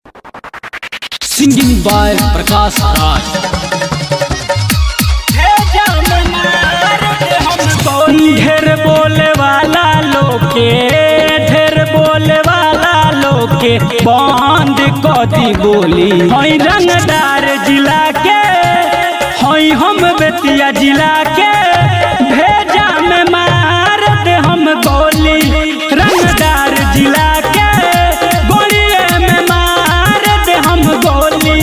Singing by Prakash राज। ढेर बोले वाला लोके, ढेर बोले वाला लोके बंद कदी बोली। हई रंगदार जिला के, हई हम बेतिया जिला के, भेजा में मार दे हम गोली। रंगदार जिला के गोलिए में मार दे हम गोली।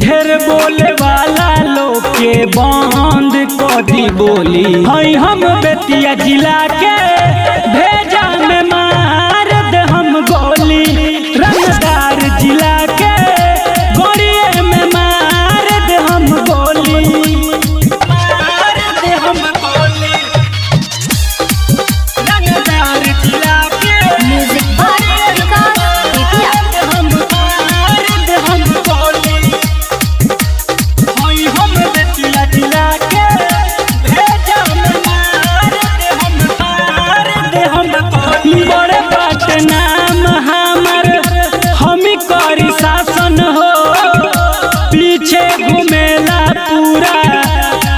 ढेर बोले वाला लोके बंद कदी बोली। हई हम बेतिया जिला के, भेजा में मार दे हम गोली। रंगदार जिला के गोलिए में मार दे हम गोली, मार दे हम गोली। रंगदार जिला के म्यूजिक बाय प्रकाश बेतिया। हम मार दे हम गोली। हई हम बेतिया जिला के, भेजा में मार दे हम, मार दे हम गोली। बड़े बात नाम हमर, हमी करी शासन हो। पीछे घुमेला पूरा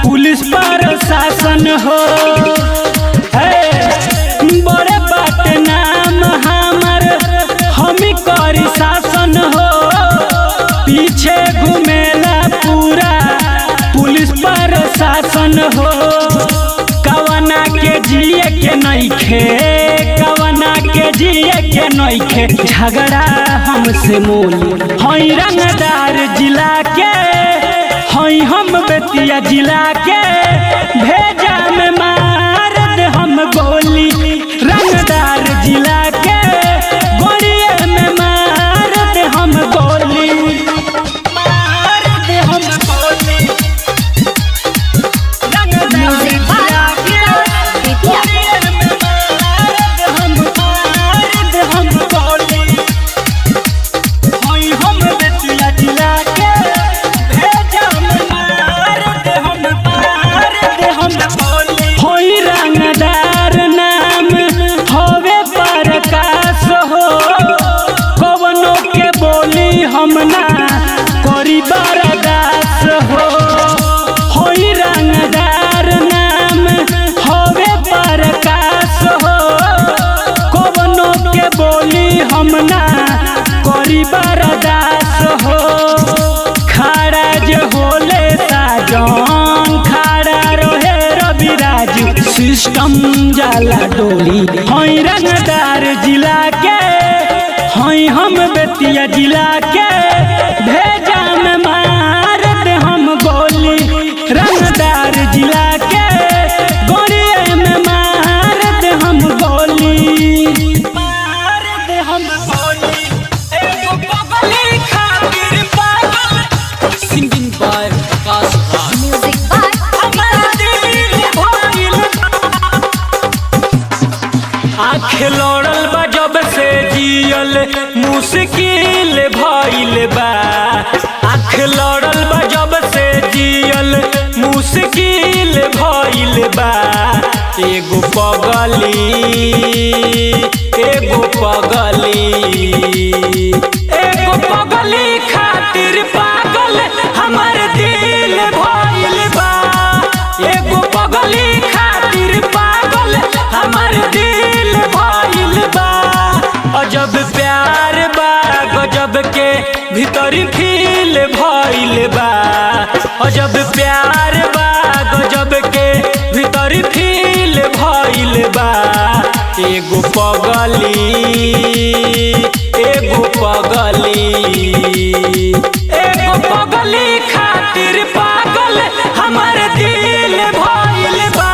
पुलिस प्रशासन हो। बड़े बात नाम हमर, हमी करी शासन हो। पीछे घुमेला पूरा पुलिस प्रशासन हो। कवना के जिए के नइखे, कवना के जिए के नइखे, झगड़ा हमसे मोली। हई रंगदार जिला के, हई हम बेतिया जिला के, भेजा में मार दे हम गोली। रंगदार जिला के गोलिए में मार दे हम गोली, मार दे हम गोली। Music by Prakash Bettiah. रंगदार नाम होवे प्रकाश हो। कवनो के बोली हम ना करी बर्दास हो। होई रंगदार नाम होवे प्रकाश हो। कवनो के बोली हम ना करी बर्दास हो। खड़ा जे होले साजन, खड़ा रहे रविराज, सिस्टम जाला डोली। हई रंगदार जिला के, हई हम बेतिया जिला के, भेजा में मार दे हम गोली। रंगदार जिला के गोलिए में मार दे हम गोली, मार दे हम गोली। एगो पगली खातिर पागल, singing by Prakash Raj. Music by हमर दिल भइल। आँख लड़ल बा जब से जियल मुश्किल भइल बा। आँख लड़ल बा जब से जियल मुश्किल भइल बा। एगो पगली, एगो पगली, एगो पगली खातिर पागल हमर दिल भइल बा। एगो पगली खातिर पागल हमर दिल भइल बा। अजब प्यार बा गजब के भीतर फील भइल बा। अजब प्यार बा गजब के भीतर फील भइल बा। एगो पगली, एगो पगली, एगो पगली खातिर पागल हमर दिल भइल बा।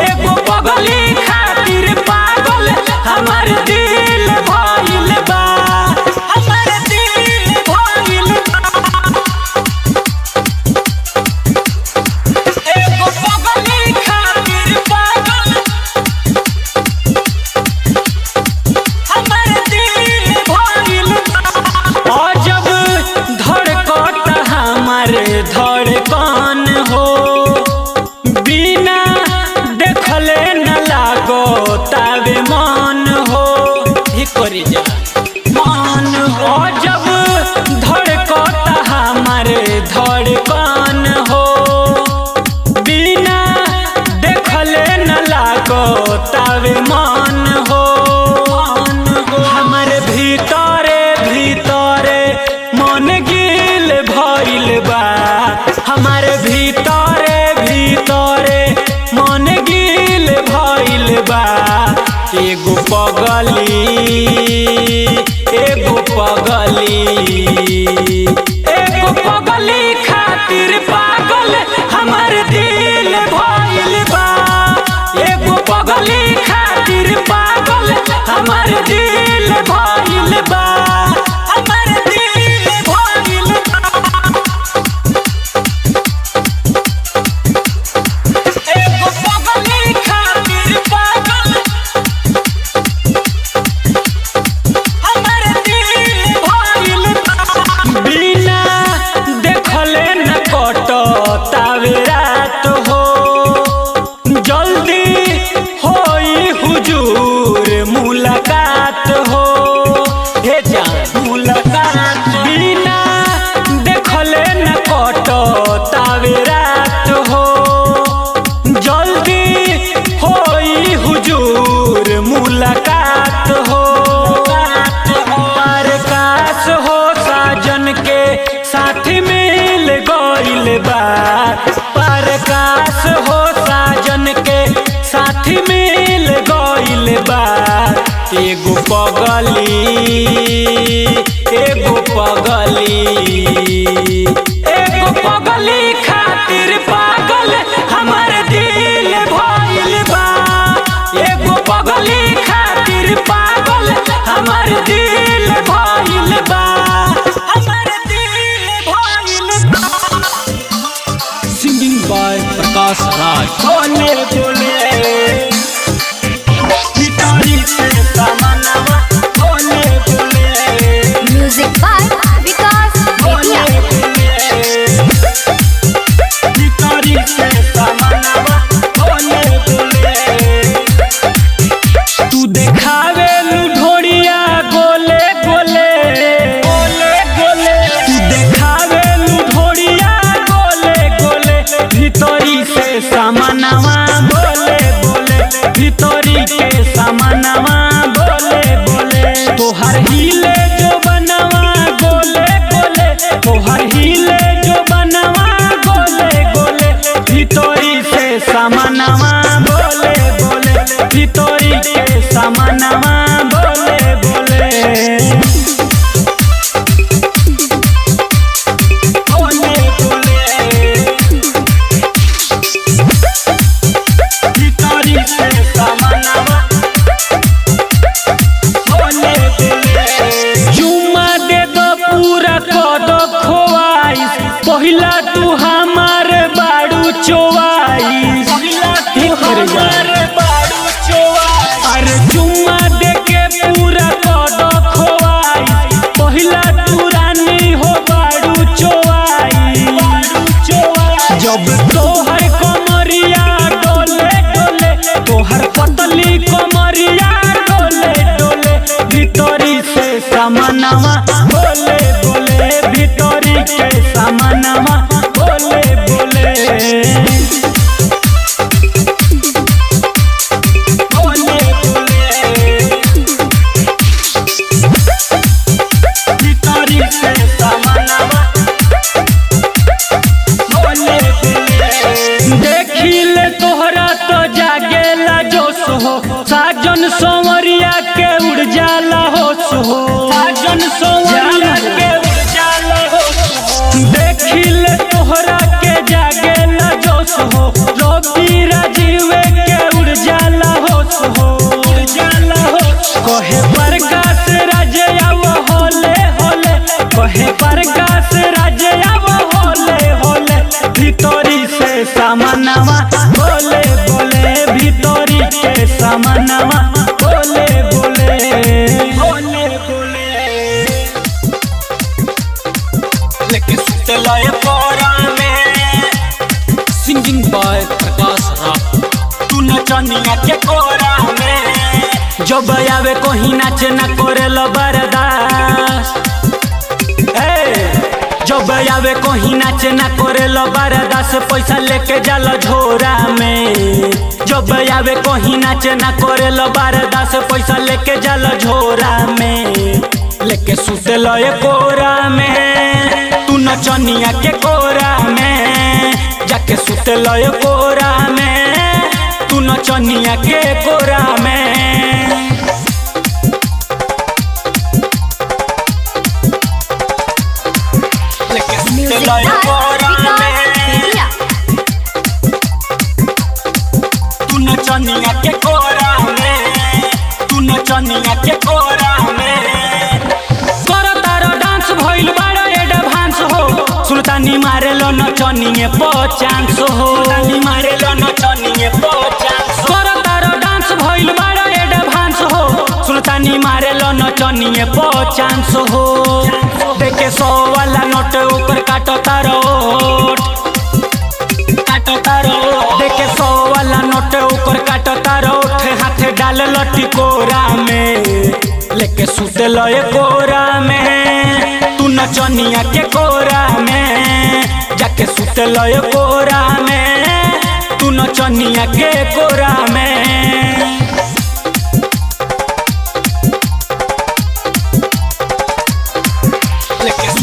एगो पगली खातिर पागल हमर दिल भइल बा, हमर दिल भइल बा। एगो पगली खातिर पागल हमर दिल भइल बा। पगली खातिर पागल हमर दिल भइल बा। एगो पगली खातिर पागल हमर दिल भइल बा। हमर दिल भइल बा। Singing by Prakash Raj. बोले बोले भितरी से सामनवा बोले बोले Music by Vikas बोले Bethia. बोले भितरी से सामनवा बोले बोले तू देखावे लुढोड़िया गोले गोले गोले गोले तू देखावे लुढोड़िया गोले गोले भितरी से सामनवा बोले बोले भितरी के सामनवा बोले बोले तोहर हिले जो बनवा गोले गोले तोहर हिले जो बनवा गोले गोले भितरी से सामनवा बोले बोले भितरी के सामनवा बोले बोले बोले बोले भितरी से सामनवा बोले बोले चुम्मा दे दो पूरा कद खोआइस पहिला तू हमार बाड़ू चोवाइस अरे चुम्मा दे के पूरा कद खोआइस पहिला तू रानी हो बाड़ू चोवाइस जब तोहर कमरिया डोले डोले तोहर पतली कमरिया डोले डोले भितरी से सामनवा बोले बोले भितरी के सामनवा बोले बोले बोले बोले भितरी से सामनवा बोले बोले देखिले तोहरा तो जागेला जोश हो साजन संवरिया के उड़ जाला होश हो साजन संवरिया के उड़ जाला होश हो देखिले तोहरा के जागेला जोश हो रवि राजीव के उड़ जाला होश हो उड़ जाला होश कहे प्रकाश राज आव होले होले कहे प्रकाश राज आव होले होले भितरी से सामनवा बोले बोले भितरी के सामनवा बोले बोले बोले बोले लेके सुतलाय कोरा में Singing by Prakash Raj. तू नचनिया के कोरा में जब आवे कहीं नाचे ना करेला बर्दाश्त जब आवे कहीं नाचे ना करेला बर्दाश्त पैसा लेके जाला झोरा में जब आवे कहीं नाचे ना करेला बर्दाश्त पैसा लेके जाला झोरा में लेके सुतेला कोरा में तू नचनिया के कोरा में जाके सुतेला कोरा में तू नचनिया के कोरा में Music by Vikas Bethia. तू नचनिया के कोरा में तू नचनिया के कोरा में करो तारो डांस भइल बड़ा एडवांस हो सुल्तानी मारेलो नचनिए 50 हो सुल्तानी मारेलो नचनिए 50 करो तारो डांस भइल बड़ा एडवांस हो सुल्तानी मारेलो नचनिए 50 हो देखे 100 वाला नोट ऊपर काटो तारो देखे 100 वाला नोट ऊपर काटो तारो हाथ डाल लटी कोरा में लेके सुते कोरा में तू नचनिया के कोरा में जाके सुते कोरा में तू नचनिया के कोरा में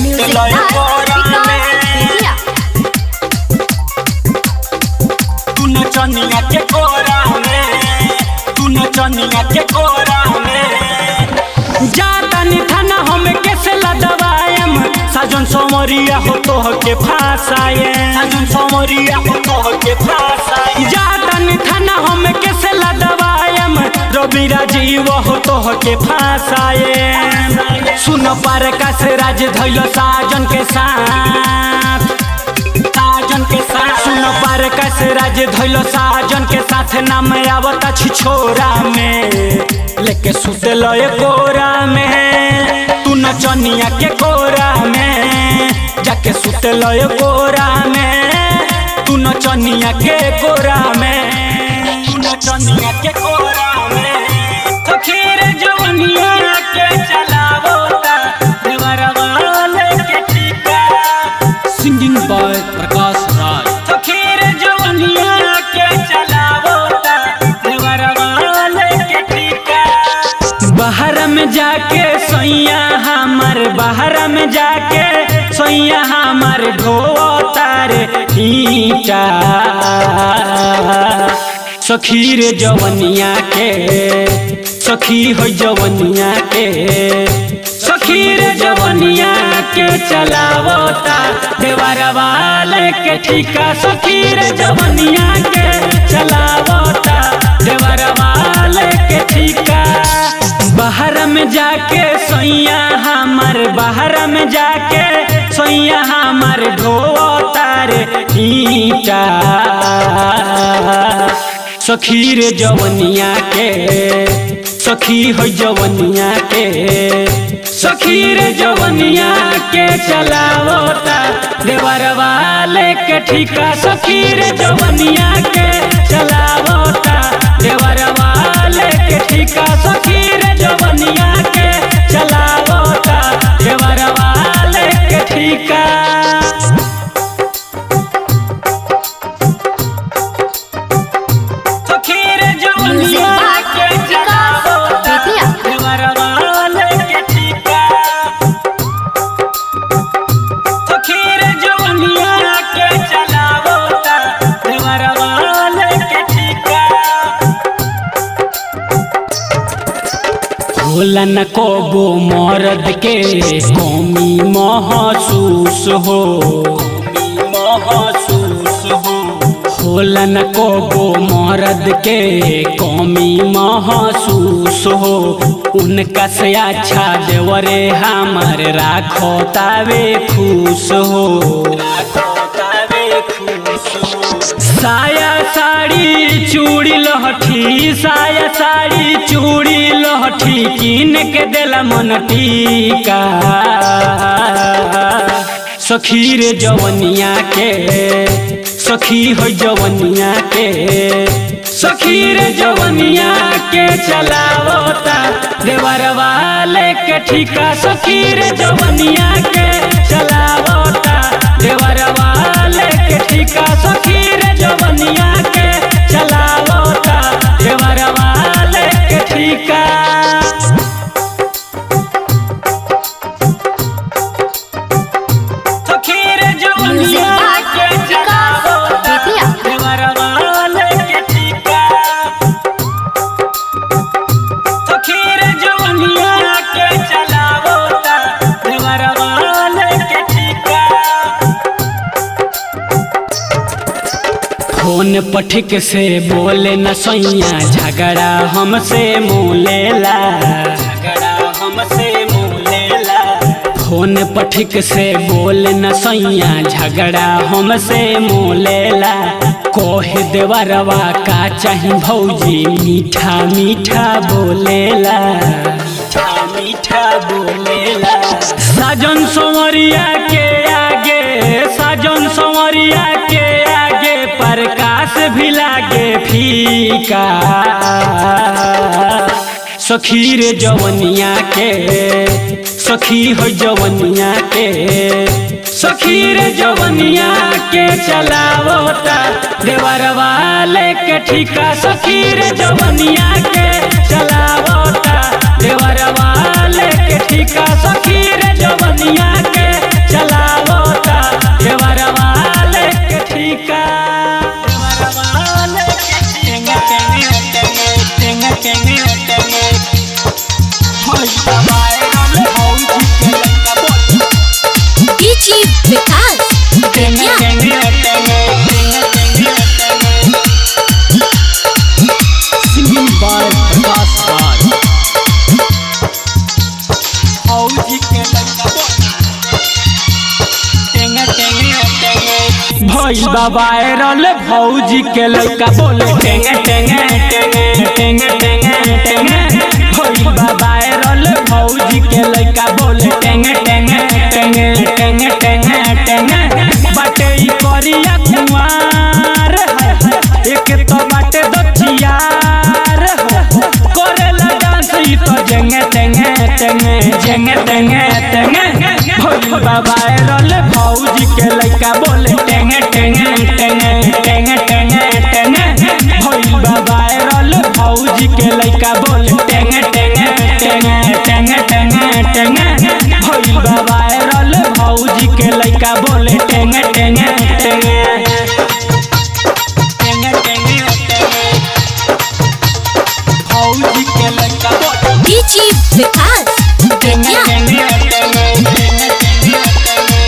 Music by Vikas Bethia. तू नचनिया के कोरा में तू नचनिया के कोरा में जाता नि थाना हम कैसे लदवाए साजन समरिया हो तो के फांसाए साजन समरिया हो तो के फांसाए जातन थाना हम कैसे लदवाएम रवि राजीव हो तो के फांसाए सुन पर कस राज धैल साजन के साथ साजन के साथ सुन पर कस राज धैल साजन के साथ नाम आवता छिछोरा में लेके सुतल कोरा में तू नचनिया के कोरा में जाके सुतल कोरा में तू नचनिया के कोरा में तू नचनिया के कोरा में तो खीर जवनिया के चलावोता देवरवा लेके ठीका सिंगिंग बाय प्रकाश राज। तो खीर जवनिया के चलावोता देवरवा लेके ठीका बाहर में जाके सैया हमार बाहर में जाके सैया हमार ढोतारे ईटा सखी रे जवनिया के सखी हो जवनिया के सखी रे जवनिया के चलावता देवरवा लेके ठीका सखी रे जवनिया के चलावता देवरवा लेके ठीका बाहर में जाके सैया हमार बाहर में जाके सैया हमार ढोतारे ईटा सखी रे जवनिया के सखी हो जवनिया के सखी रे जवनिया के चलावता देवरवा लेके ठीका सखी रे जवनिया के चलावता देवरवा लेके ठीका सखी रे जवनिया के चलावता देवरवा लेके ठीका होला न कोबो मर्द के कमी महसूस हो होला न कोबो मर्द के कमी महसूस हो उनका से अच्छा देवरे हमार राखो तावे खुश हो साया साड़ी चूड़ी लहठी साया साड़ी चूड़ी लहठी कीन के देला मन टीका सखी रे जवनिया के सखी हो जवनिया के सखी रे जवनिया के चलावता देवरवा लेके ठीका सखी रे जवनिया के चलावता देवरवा लेके ठीका सखी रे जवनिया के चलावता देवरवा लेके ठीका सखी रे जवनिया के चलावता देवरवा लेके ठीका सखी रे जवनिया के चलावता देवरवा लेके ठीका फोन पठिक से बोले न सैया झगड़ा हमसे मोलेला फोन पठिक से बोले न सैया झगड़ा हमसे मोलेला कोहे देवरवा का चाही भौजी मीठा मीठा बोलेला मीठा बोलेला साजन संवरिया के आगे साजन संवरिया के आगे प्रकाश भी लागे फीका सखी रे जवनिया के सखी हो जवनिया के सखी रे जवनिया के चलावता देवरवा लेके ठीका सखी रे जवनिया के चलावता देवरवा लेके ठीका सखी रे जवनिया के चलावता देवरवा लेके ठीका देवरवा लेके टेंगा टेंगा टेंगा टेंगा टेंगा होई बाबा रे भौजी के लंगा बोल भइल बा वायरल भौजी के लइका बोले टेंगे टेंगे टेंगे टेंगे टेंगे टेंगे भइल बा वायरल भौजी के लइका बोले टेंगे टेंगे टेंगे टेंगे टेंगे टेंगे बाटे ई करिया कुमार एक तो बाटे दचियार करेला डांस ई तो जेंगे टेंगे टेंगे जेंगे टेंगे टेंगे भइल बा वायरल भौजी के लइका बोले टेंगे टेंगे टेंगे टेंगे टेंगे टेंगे भइल बा वायरल भौजी के लइका बोले टेंगे टेंगे टेंगे टेंगे टेंगे टेंगे भइल बा वायरल भौजी के लइका बोले टेंगे टेंगे टेंगे टेंगे टेंगे टेंगे भौजी के लइका बोले डीजे विकास बेतिया टेंगे टेंगे टेंगे टेंगे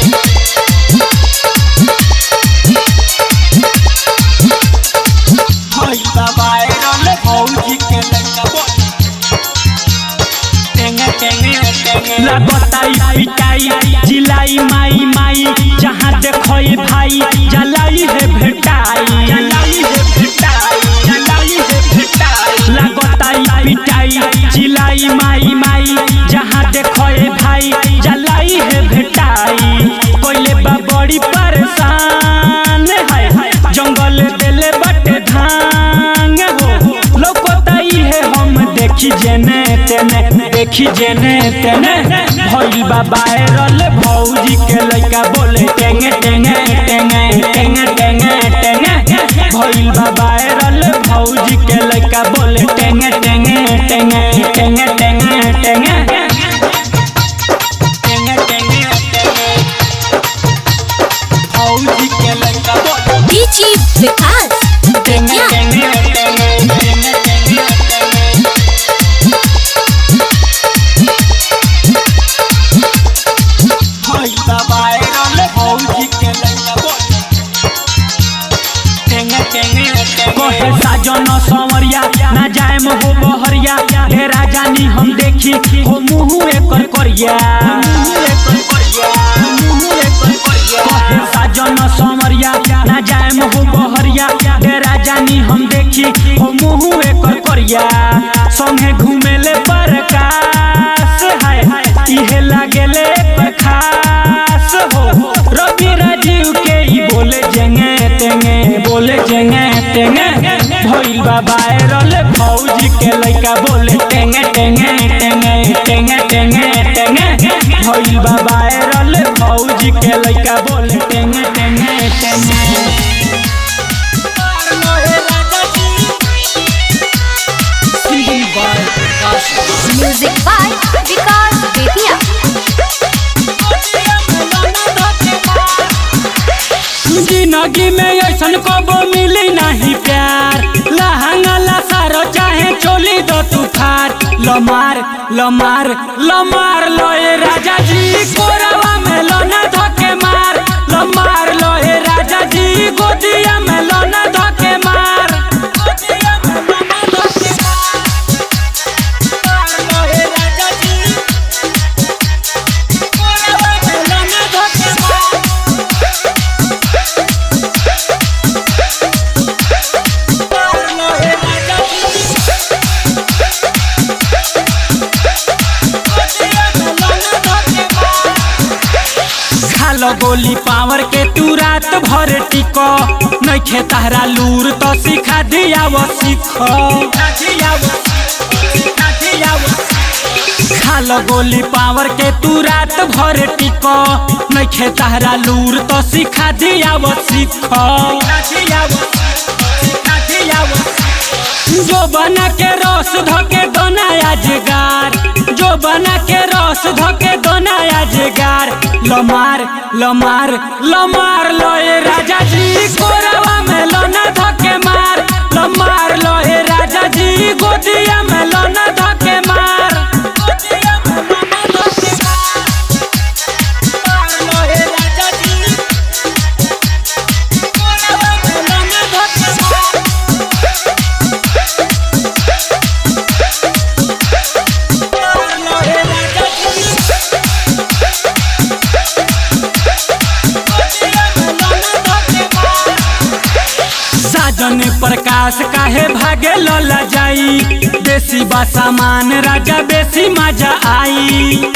भइल बा वायरल भौजी के लइका बोले टेंगे टेंगे टेंगे लगताई पिटाई जिलाई माई माई जहाँ देखोई भाई जलाई है भेटाई जलाई है भेटाई जलाई है भेटाई लगताई पिटाई जिलाई माई माई जहाँ देखोई भाई जलाई है भेटाई कोइले बा बड़ी परेशान है जंगल देले बटे धांग हो लोकोताई है हम देखी जेने तेने देखी जेने तेने भइल बा वायरल भौजी के लइका बोले टेंगे टेंगे टेंगे टेंगे टेंगे टेंगे भइल बा वायरल भौजी के लइका बोले टेंगे टेंगे टेंगे टेंगे टेंगे टेंगे टेंगे टेंगे टेंगे भौजी के लइका बोले डीजे विकास टेंगे बेतिया टेंगे टेंगे टेंगे टेंगे टेंगे भइल बा वायरल भौजी के लइका बोले टेंगे टेंगे टेंगे कोहे साजन संवरिया ना जाए हो बहरिया ढेरा जानी हम देखी हो मुँह एकर करिया कोहे साजन संवरिया ना जाए हो बहरिया ढेरा जानी हम देखी हो मुँह एकर करिया संगे घूमेले प्रकाश है इहे लागेले खास हो रवि राजीव के ही बोले जेंगे तेंगे बोले जेंगे तेंगे भइल बा वायरल भौजी के लइका बोले टेंगे टेंगे टेंगे टेंगे टेंगे टेंगे भइल बा वायरल भौजी के लइका बोले टेंगे टेंगे टेंगे Singing by Prakash Raj. Music by Vikas Bettiah जिंदगी में ऐसन कबो मिली नहीं प्यार लहंगा लसारो चाहे चोली दो तू फार लमार लमार लमार लोए राजा जी कोरवा में लोना धके मार लमार लोए राजा जी गोदिया में लोना धके मार गोदिया में लोना धके मार लोए राजा जी कोरवा में लोना धके मार खालो गोली पावर के तू रात भर टिको नइखे तहरा लूर तो सिखा दिया वो सीखो खालो गोली पावर के तू रात भर टिको नइखे तहरा लूर तो सिखा दिया वो सीखो जो बना के रस धके दोना याजगार जो बना के रस धके दोना याजगार लमार लमार लमार लोए राजा जी कोरवा में लोना धके मार लमार लोए राजा जी गोदिया में लोना धके मार गोदिया में लोना धके मार लोए राजा जी कोरवा में लोना धके मार लोए राजा जी गोदिया में लोना धके मार प्रकाश काहे भागे लला जाई, देसी बा सामान राजा बेसी मजा आई।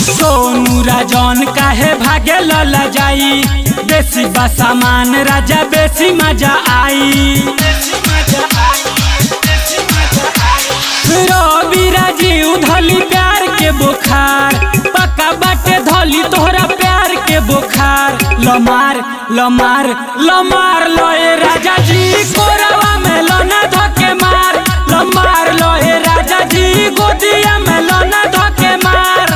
सोनू राजन काहे भागे लला जाई, देसी बा सामान राजा बेसी मजा आई। रवि राजीव धली प्यार के बुखार, पक्का बाटे धली तोहरा प्यार के बुखार। लमार लमार लमार लोए राजा जी कोरवा में लोना धके मार, लमार लोए राजा जी गोदिया में लोना धके मार।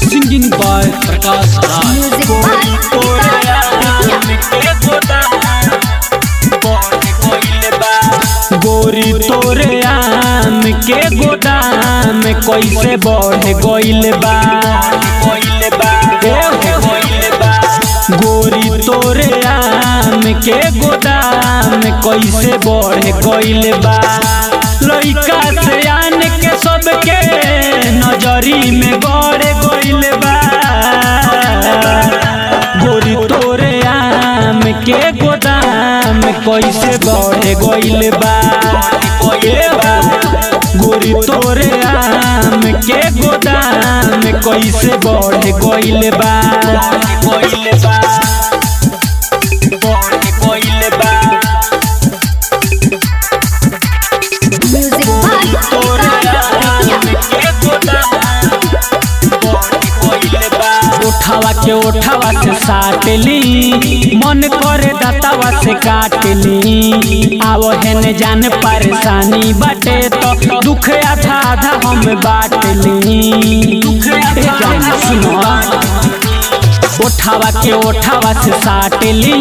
Singing by Prakash Raj. Music by गोरी तोरे आम के गोदाम कैसे बढ़ गइल बा, गोरी तोरे आम के गोदाम कैसे बढ़ गइल बा। लइका से आन के सबके नजरी में गड़ गइल बा, गोरी तोरे आम के गोदाम कैसे बढ़ गइल बा। गोरी तोरे आम के गोदाम कैसे बढ़ गइल बा। Music उठावा के उठावा से साटली, मन करे दातावा से काटली। आवो हेने जान परेशानी बाटे तो दुख आधा आधा हम बाटली। उठावा के उठावा से साटली,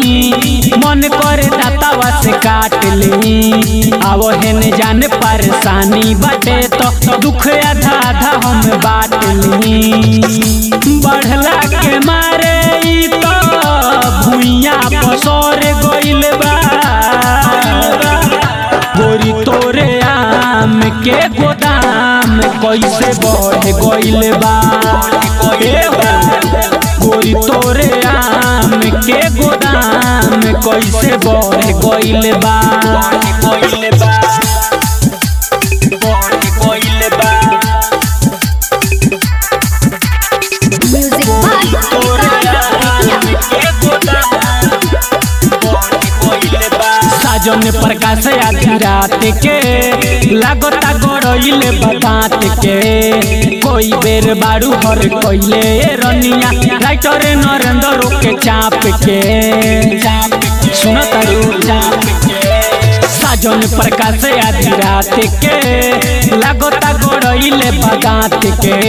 मन करे दातावा से काटली। आवो हेने जान परेशानी बाटे तो दुख आधा आधा हम बाटली। बढ़ला के मारे ई तो भुइया पसर गइल बा, गोरी तोरे आम के गोदाम कैसे बढ़ गइल बा। गोरी तोरे आम के गोदाम कैसे बढ़ गइल बा। Music साजन प्रकाश आधी रात के लागता गड़इले बदात के। कोई बेर बारू हर कइले रनिया राइटर नरेंद्र के चाप के। सुनो तारू साजन प्रकाश आधी रात के लागता गड़इले बदात के।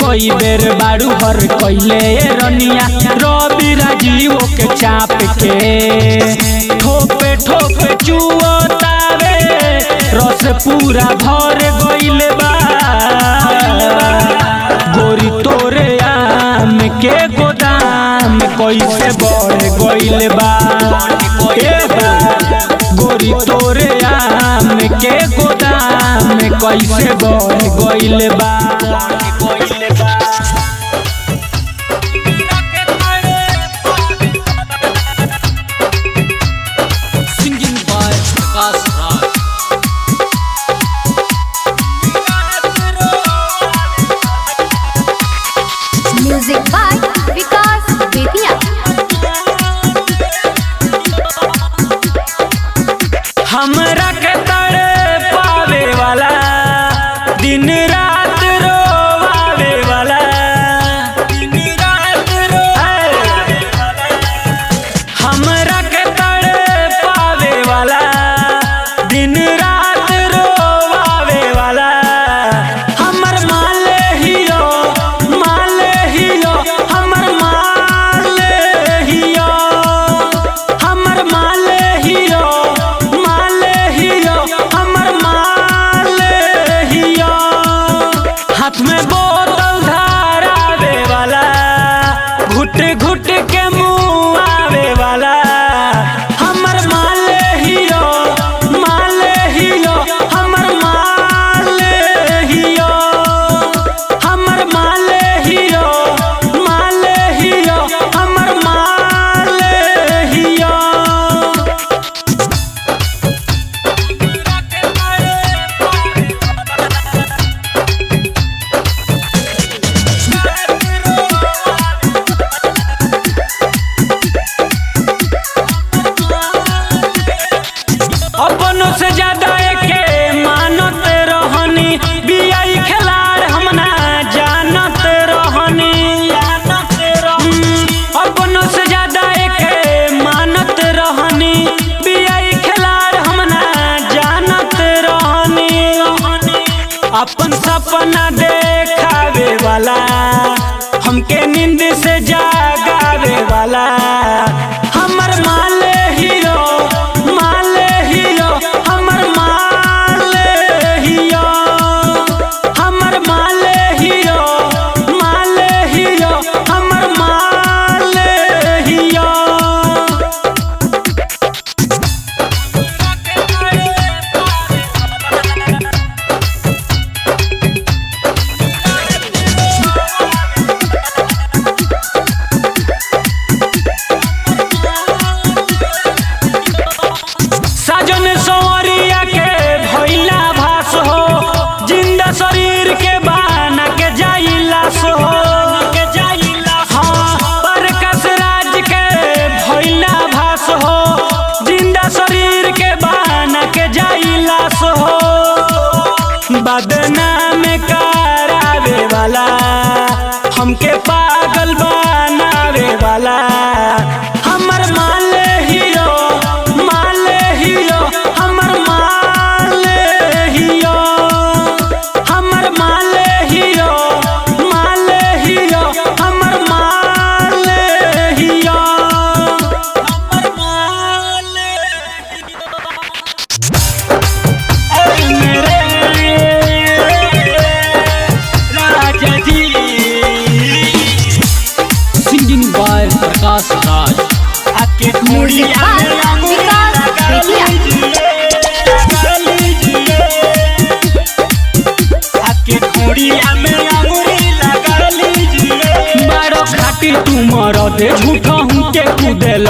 कोई बेर बारू हर कइले रनिया रवि राजीव के चाप के। ठोपे ठोपे चुअतावे रस पूरा भर गइल बा, गोरी तोरे आम के गोदाम कैसे बढ़ गइल बा। गोरी तोरे आम के गोदाम कैसे बढ़ गइल बा। Singing by Prakash Raj. Music by Vikas Bethia. हमरा के तड़े पावे वाला, दिन रात रोवावे वाला, हमरा के तड़े पावे वाला, दिन रात रोवावे वाला। हमर माले हियो हमर माले हियो, हमर माले हियो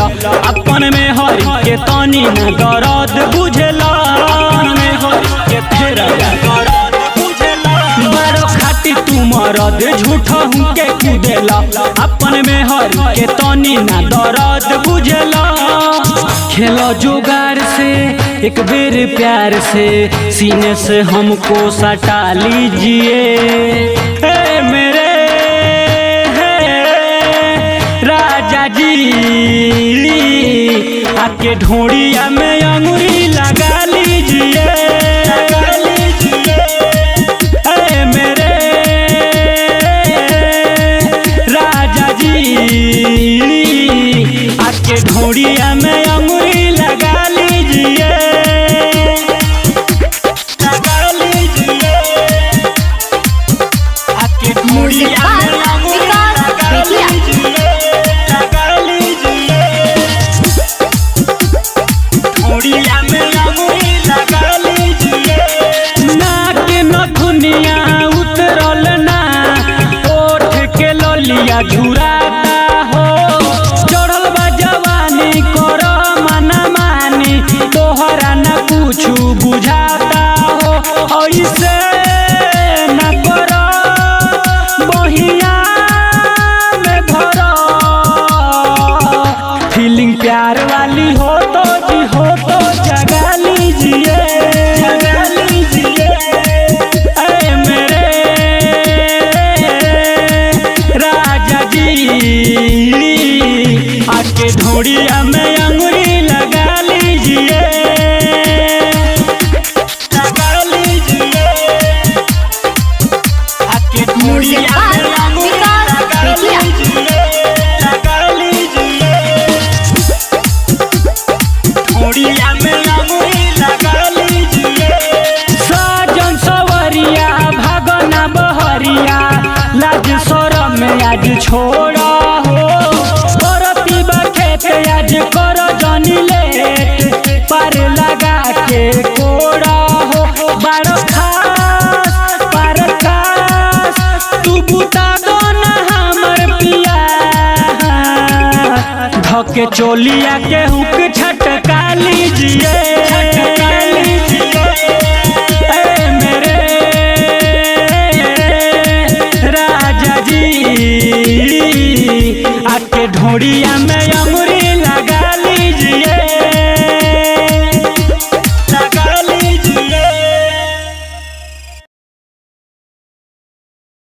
अपन में हर के तनी न दर्द बुझेला में हर के तेरा दर्द बुझेला बड़ो खाटी तू मरद झूठा हूँ के कूदेला अपन में हर के तनी न दर्द बुझेला खेलो जुगाड़ से एक बेर प्यार से सीने से हमको सटा लीजिए ए मेरे राजा जी आके ढोड़िया में अंगुरी लगा लीजिए ए मेरे राजा जी आके ढोड़िया में अंगुरी लगा लीजिए आके ढोड़िया में अंगुरी लगा लीजिए ढोड़िया में अंगुरी लगा लीजिए नाक नथुनिया उतरल ना ओठ के ललिया झुराता हो चढ़ल बा जवानी कर मना मानी तोहरा न कुछ बुझाता हो ऐसे न कर बहिया में धर फीलिंग प्यार वाली हो तो जी हो तो जगा लीजिए ऐ मेरे राजा जी आके ढोड़िया में अंगुरी लगा लीजिए आके ढोड़िया में अंगुरी लगा लीजिए ढोड़िया में अंगुरी लगा लीजिए साजन सवरिया भगना बहरिया लाज शरम में आज छोड़ा हो करती बखेत आज कर जनी लेट पार लगा के कोड़ा हो बड़ खास पार खास तू बुता दो ना हमर पिया धके चोलिया के हुक छटका लीजिए